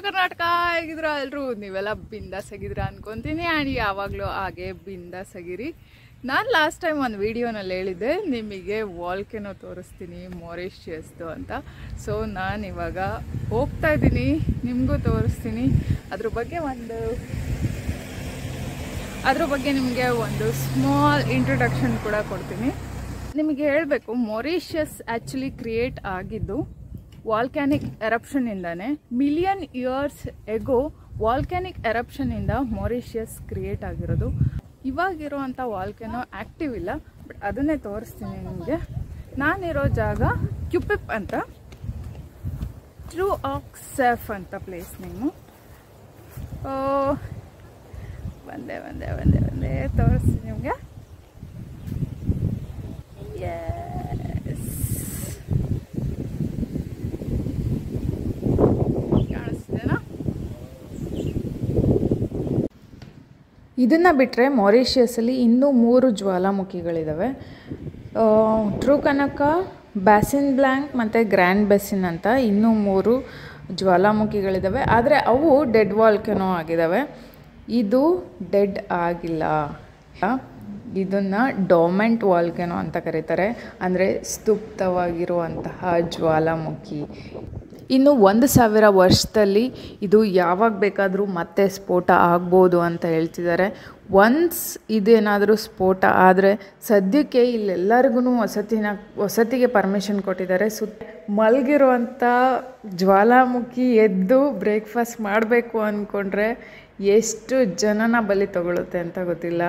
ಕರ್ನಾಟಕ ಹೇಗಿದ್ರ ಎಲ್ಲರೂ ನೀವೆಲ್ಲ ಬಿಂದಾಸ್ ಆಗಿದ್ರ ಅನ್ಕೊಂತೀನಿ. ಆ್ಯಂಡ್ ಯಾವಾಗಲೂ ಹಾಗೆ ಬಿಂದಾಸ್ ಆಗಿರಿ. ನಾನು ಲಾಸ್ಟ್ ಟೈಮ್ ಒಂದು ವಿಡಿಯೋನಲ್ಲಿ ಹೇಳಿದ್ದೆ ನಿಮಗೆ ವಾಲ್ಕೆನೋ ತೋರಿಸ್ತೀನಿ ಮಾರಿಷಿಯಸ್ದು ಅಂತ. ಸೊ ನಾನು ಇವಾಗ ಹೋಗ್ತಾ ಇದ್ದೀನಿ, ನಿಮಗೂ ತೋರಿಸ್ತೀನಿ. ಅದ್ರ ಬಗ್ಗೆ ನಿಮಗೆ ಒಂದು ಸ್ಮಾಲ್ ಇಂಟ್ರೊಡಕ್ಷನ್ ಕೂಡ ಕೊಡ್ತೀನಿ. ನಿಮಗೆ ಹೇಳಬೇಕು, ಮಾರಿಷಿಯಸ್ ಆ್ಯಕ್ಚುಲಿ ಕ್ರಿಯೇಟ್ ಆಗಿದ್ದು ವಾಲ್ಕ್ಯಾನಿಕ್ ಎರಪ್ಷನ್ನಿಂದಾನೆ. ಮಿಲಿಯನ್ ಇಯರ್ಸ್ ಎಗೋ ವಾಲ್ಕ್ಯಾನಿಕ್ ಎರಪ್ಷನ್ನಿಂದ ಮಾರಿಷಿಯಸ್ ಕ್ರಿಯೇಟ್ ಆಗಿರೋದು. ಇವಾಗಿರುವಂಥ ವಾಲ್ಕೆನೋ ಆ್ಯಕ್ಟಿವ್ ಇಲ್ಲ, ಬಟ್ ಅದನ್ನೇ ತೋರಿಸ್ತೀನಿ ನಿಮಗೆ. ನಾನಿರೋ ಜಾಗ ಕ್ಯುಪಿಪ್ ಅಂತ, ಟ್ರೂ ಆಕ್ಸೆಫ್ ಅಂತ ಪ್ಲೇಸ್ ನೇಮು. ಒಂದೇ ತೋರಿಸ್ತೀನಿ ನಿಮಗೆ. ಕಾಣಿಸ್ತಿದೆನಾ? ಇದನ್ನು ಬಿಟ್ಟರೆ ಮಾರಿಷಿಯಸಲ್ಲಿ ಇನ್ನೂ 3 ಜ್ವಾಲಾಮುಖಿಗಳಿದ್ದಾವೆ. ಟ್ರೂ ಕನಕ, ಬ್ಯಾಸಿನ್ ಬ್ಲ್ಯಾಂಕ್ ಮತ್ತು ಗ್ರ್ಯಾಂಡ್ ಬೆಸಿನ್ ಅಂತ ಇನ್ನೂ 3 ಜ್ವಾಲಾಮುಖಿಗಳಿದ್ದಾವೆ. ಆದರೆ ಅವು ಡೆಡ್ ವಾಲ್ಕೆನೋ ಆಗಿದ್ದಾವೆ. ಇದು ಡೆಡ್ ಆಗಿಲ್ಲ. ಇದನ್ನು ಡಾಮೆಂಟ್ ವಾಲ್ಕೆನೋ ಅಂತ ಕರೀತಾರೆ, ಅಂದರೆ ಸ್ತುಪ್ತವಾಗಿರುವಂತಹ ಜ್ವಾಲಾಮುಖಿ. ಇನ್ನು 1000 ವರ್ಷದಲ್ಲಿ ಇದು ಯಾವಾಗ ಬೇಕಾದರೂ ಮತ್ತೆ ಸ್ಫೋಟ ಆಗ್ಬೋದು ಅಂತ ಹೇಳ್ತಿದ್ದಾರೆ. ಒನ್ಸ್ ಇದೇನಾದರೂ ಸ್ಫೋಟ ಆದರೆ ಸದ್ಯಕ್ಕೆ ಇಲ್ಲೆಲ್ಲರಿಗೂ ವಸತಿಗೆ ಪರ್ಮಿಷನ್ ಕೊಟ್ಟಿದ್ದಾರೆ. ಮಲಗಿರುವಂಥ ಜ್ವಾಲಾಮುಖಿ ಎದ್ದು ಬ್ರೇಕ್ಫಾಸ್ಟ್ ಮಾಡಬೇಕು ಅಂದ್ಕೊಂಡ್ರೆ ಎಷ್ಟು ಜನನ ಬಲಿ ತಗೊಳುತ್ತೆ ಅಂತ ಗೊತ್ತಿಲ್ಲ.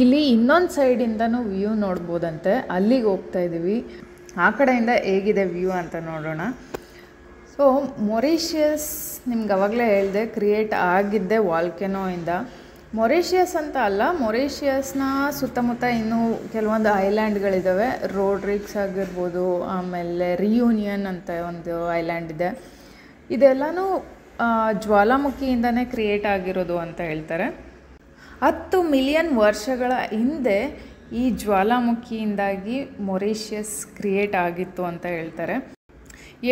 ಇಲ್ಲಿ ಇನ್ನೊಂದು ಸೈಡಿಂದನೂ ವ್ಯೂ ನೋಡ್ಬೋದಂತೆ. ಅಲ್ಲಿಗೆ ಹೋಗ್ತಾ ಇದ್ದೀವಿ. ಆ ಕಡೆಯಿಂದ ಹೇಗಿದೆ ವ್ಯೂ ಅಂತ ನೋಡೋಣ. ಸೊ ಮಾರಿಷಿಯಸ್ ನಿಮ್ಗೆ ಅವಾಗಲೇ ಹೇಳಿದೆ ಕ್ರಿಯೇಟ್ ಆಗಿದ್ದೆ ವಾಲ್ಕೆನೋಯಿಂದ. ಮಾರಿಷಿಯಸ್ ಅಂತ ಅಲ್ಲ, ಮಾರಿಷಿಯಸ್ನ ಸುತ್ತಮುತ್ತ ಇನ್ನೂ ಕೆಲವೊಂದು ಐಲ್ಯಾಂಡ್ಗಳಿದ್ದಾವೆ. ರೋಡ್ರಿಕ್ಸ್ ಆಗಿರ್ಬೋದು, ಆಮೇಲೆ ರಿಯೂನಿಯನ್ ಅಂತ ಒಂದು ಐಲ್ಯಾಂಡ್ ಇದೆ. ಇದೆಲ್ಲನೂ ಜ್ವಾಲಾಮುಖಿಯಿಂದನೇ ಕ್ರಿಯೇಟ್ ಆಗಿರೋದು ಅಂತ ಹೇಳ್ತಾರೆ. 10 ಮಿಲಿಯನ್ ವರ್ಷಗಳ ಹಿಂದೆ ಈ ಜ್ವಾಲಾಮುಖಿಯಿಂದಾಗಿ ಮಾರಿಷಿಯಸ್ ಕ್ರಿಯೇಟ್ ಆಗಿತ್ತು ಅಂತ ಹೇಳ್ತಾರೆ.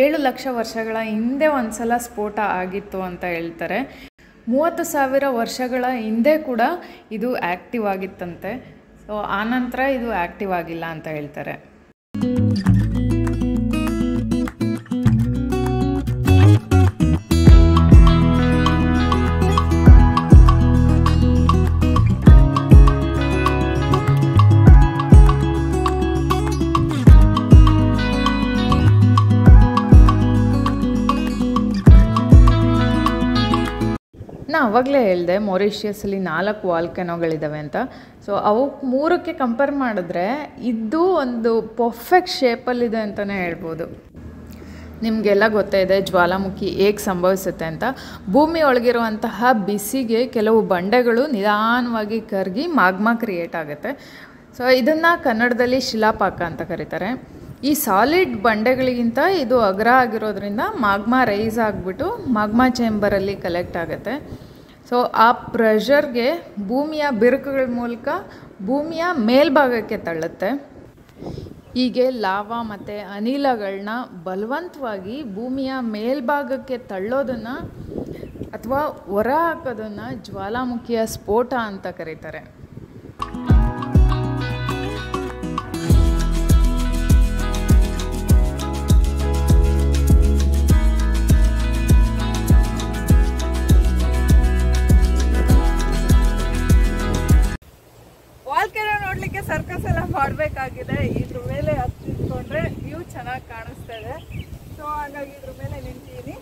7 ಲಕ್ಷ ವರ್ಷಗಳ ಹಿಂದೆ ಒಂದು ಸಲ ಸ್ಫೋಟ ಆಗಿತ್ತು ಅಂತ ಹೇಳ್ತಾರೆ. 30,000 ವರ್ಷಗಳ ಹಿಂದೆ ಕೂಡ ಇದು ಆ್ಯಕ್ಟಿವ್ ಆಗಿತ್ತಂತೆ. ಸೊ ಆನಂತರ ಇದು ಆ್ಯಕ್ಟಿವ್ ಆಗಿಲ್ಲ ಅಂತ ಹೇಳ್ತಾರೆ. ಆವಾಗಲೇ ಹೇಳಿದೆ ಮಾರಿಷಿಯಸಲ್ಲಿ 4 ವಾಲ್ಕೆನೋಗಳಿದ್ದಾವೆ ಅಂತ. ಸೊ ಅವು 3ಕ್ಕೆ ಕಂಪೇರ್ ಮಾಡಿದ್ರೆ ಇದು ಒಂದು ಪರ್ಫೆಕ್ಟ್ ಶೇಪಲ್ಲಿದೆ ಅಂತಲೇ ಹೇಳ್ಬೋದು. ನಿಮಗೆಲ್ಲ ಗೊತ್ತೇ ಇದೆ ಜ್ವಾಲಾಮುಖಿ ಹೇಗೆ ಸಂಭವಿಸುತ್ತೆ ಅಂತ. ಭೂಮಿ ಒಳಗಿರುವಂತಹ ಬಿಸಿಗೆ ಕೆಲವು ಬಂಡೆಗಳು ನಿಧಾನವಾಗಿ ಕರಗಿ ಮಾಗ್ಮಾ ಕ್ರಿಯೇಟ್ ಆಗುತ್ತೆ. ಸೊ ಇದನ್ನು ಕನ್ನಡದಲ್ಲಿ ಶಿಲಾಪಾಕ ಅಂತ ಕರೀತಾರೆ. ಈ ಸಾಲಿಡ್ ಬಂಡೆಗಳಿಗಿಂತ ಇದು ಅಗ್ರ ಆಗಿರೋದ್ರಿಂದ ಮಾಗ್ಮಾ ರೈಸ್ ಆಗಿಬಿಟ್ಟು ಮಾಗ್ಮಾ ಚೇಂಬರಲ್ಲಿ ಕಲೆಕ್ಟ್ ಆಗುತ್ತೆ. ಸೊ ಆ ಪ್ರೆಷರ್ಗೆ ಭೂಮಿಯ ಬಿರುಕುಗಳ ಮೂಲಕ ಭೂಮಿಯ ಮೇಲ್ಭಾಗಕ್ಕೆ ತಳ್ಳುತ್ತೆ. ಹೀಗೆ ಲಾವಾ ಮತ್ತು ಅನಿಲಗಳನ್ನ ಬಲವಂತವಾಗಿ ಭೂಮಿಯ ಮೇಲ್ಭಾಗಕ್ಕೆ ತಳ್ಳೋದನ್ನು ಅಥವಾ ಹೊರ ಹಾಕೋದನ್ನು ಜ್ವಾಲಾಮುಖಿಯ ಸ್ಫೋಟ ಅಂತ ಕರೀತಾರೆ. ವಾಲ್ಕೆನೋ ನೋಡಲಿಕ್ಕೆ ಸರ್ಕಸ್ ಎಲ್ಲ ಮಾಡಬೇಕಾಗಿದೆ. ಇದ್ರ ಮೇಲೆ ಹತ್ತಿಕೊಂಡ್ರೆ ವ್ಯೂ ಚೆನ್ನಾಗಿ ಕಾಣಿಸ್ತಾ ಇದೆ. ಸೊ ಹಾಗಾಗಿ ಇದ್ರ ಮೇಲೆ ನಿಂತೀನಿ.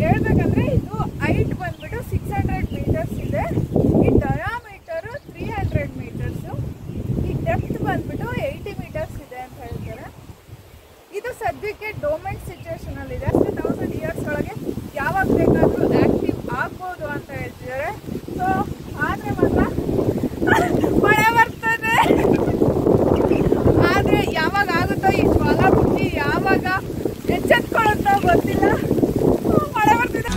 ಹೇಳ್ಬೇಕಂದ್ರೆ ಇದು ಹೈಟ್ ಬಂದ್ಬಿಟ್ಟು 600 ಮೀಟರ್ಸ್ ಇದೆ. ಈ ಡಯಾಮೀಟರು 300 ಮೀಟರ್ಸು. ಈ ಡೆಪ್ತ್ ಬಂದ್ಬಿಟ್ಟು 80 ಮೀಟರ್ಸ್ ಇದೆ ಅಂತ ಹೇಳ್ತಾರೆ. ಇದು ಸದ್ಯಕ್ಕೆ ಡೋಮೆಂಟ್ ಸಿಚುವೇಶನಲ್ಲಿದೆ. 1000 ಇಯರ್ಸ್ ಒಳಗೆ ಯಾವಾಗ ಬೇಕಾದರೂ ಆ್ಯಕ್ಟಿವ್ ಆಗ್ಬೋದು ಅಂತ ಹೇಳ್ತಿದ್ದಾರೆ. ಸೊ ಆದರೆ ಮಾತ್ರ ಮಳೆ ಬರ್ತದೆ. ಆದರೆ ಯಾವಾಗ ಆಗುತ್ತೋ ಈ ಜ್ವಾಲಾಮುಖಿ ಯಾವಾಗ ಎಚ್ಚೆತ್ಕೊಳ್ಳುತ್ತೋ ಗೊತ್ತಿಲ್ಲ. ಮಳೆ ಬರ್ತಿದೆ.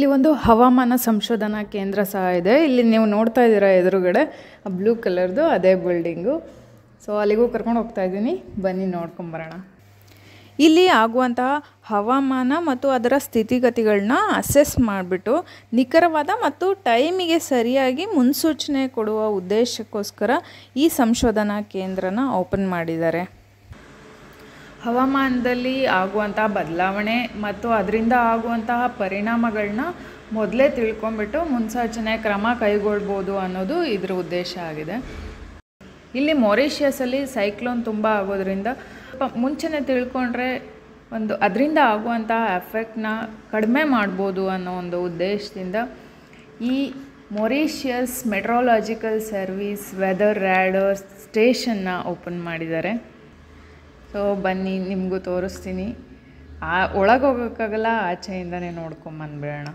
ಇಲ್ಲಿ ಒಂದು ಹವಾಮಾನ ಸಂಶೋಧನಾ ಕೇಂದ್ರ ಸಹ ಇದೆ. ಇಲ್ಲಿ ನೀವು ನೋಡ್ತಾ ಇದ್ದೀರಾ ಎದುರುಗಡೆ ಬ್ಲೂ ಕಲರ್ದು ಅದೇ ಬಿಲ್ಡಿಂಗು. ಸೊ ಅಲ್ಲಿಗೂ ಕರ್ಕೊಂಡು ಹೋಗ್ತಾ ಇದ್ದೀನಿ, ಬನ್ನಿ ನೋಡ್ಕೊಂಬರೋಣ. ಇಲ್ಲಿ ಆಗುವಂತಹ ಹವಾಮಾನ ಮತ್ತು ಅದರ ಸ್ಥಿತಿಗತಿಗಳನ್ನ ಅಸೆಸ್ ಮಾಡಿಬಿಟ್ಟು ನಿಖರವಾದ ಮತ್ತು ಟೈಮಿಗೆ ಸರಿಯಾಗಿ ಮುನ್ಸೂಚನೆ ಕೊಡುವ ಉದ್ದೇಶಕ್ಕೋಸ್ಕರ ಈ ಸಂಶೋಧನಾ ಕೇಂದ್ರನ ಓಪನ್ ಮಾಡಿದ್ದಾರೆ. ಹವಾಮಾನದಲ್ಲಿ ಆಗುವಂತಹ ಬದಲಾವಣೆ ಮತ್ತು ಅದರಿಂದ ಆಗುವಂತಹ ಪರಿಣಾಮಗಳನ್ನ ಮೊದಲೇ ತಿಳ್ಕೊಂಬಿಟ್ಟು ಮುನ್ಸೂಚನೆ ಕ್ರಮ ಕೈಗೊಳ್ಬೋದು ಅನ್ನೋದು ಇದರ ಉದ್ದೇಶ ಆಗಿದೆ. ಇಲ್ಲಿ ಮಾರಿಷಿಯಸಲ್ಲಿ ಸೈಕ್ಲೋನ್ ತುಂಬ ಆಗೋದ್ರಿಂದ ಮುಂಚೆನೇ ತಿಳ್ಕೊಂಡ್ರೆ ಅದರಿಂದ ಆಗುವಂತಹ ಎಫೆಕ್ಟ್ನ ಕಡಿಮೆ ಮಾಡ್ಬೋದು ಅನ್ನೋ ಒಂದು ಉದ್ದೇಶದಿಂದ ಈ Mauritius meteorological service weather radar ಸ್ಟೇಷನ್ನ ಓಪನ್ ಮಾಡಿದ್ದಾರೆ. ಸೊ ಬನ್ನಿ ನಿಮಗೂ ತೋರಿಸ್ತೀನಿ. ಒಳಗೆ ಹೋಗೋಕ್ಕಾಗಲ್ಲ, ಆಚೆಯಿಂದನೇ ನೋಡ್ಕೊಂಬಂದ್ಬಿಡೋಣ.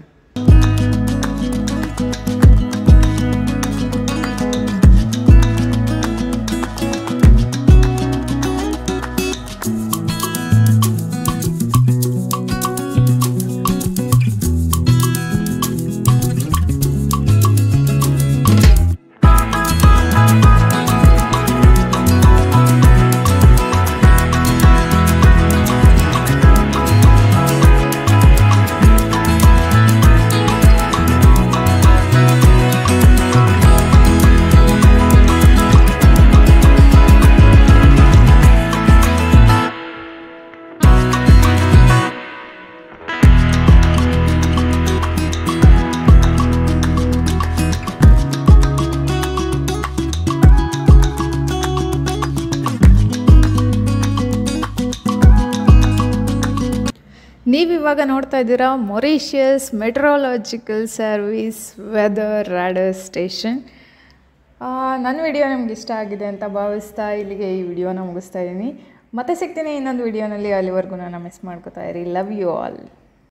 ನೀವಿವಾಗ ನೋಡ್ತಾ ಇದ್ದೀರಾ Mauritius meteorological service weather radar station. ನನ್ನ ವಿಡಿಯೋ ನಿಮ್ಗೆ ಇಷ್ಟ ಆಗಿದೆ ಅಂತ ಭಾವಿಸ್ತಾ ಇಲ್ಲಿಗೆ ಈ ವಿಡಿಯೋನ ಮುಗಿಸ್ತಾ ಇದ್ದೀನಿ. ಮತ್ತೆ ಸಿಗ್ತೀನಿ ಇನ್ನೊಂದು ವಿಡಿಯೋನಲ್ಲಿ. ಅಲ್ಲಿವರೆಗೂ ನಾನು ಮಿಸ್ ಮಾಡ್ಕೋತಾ ಇರಿ. Love you all.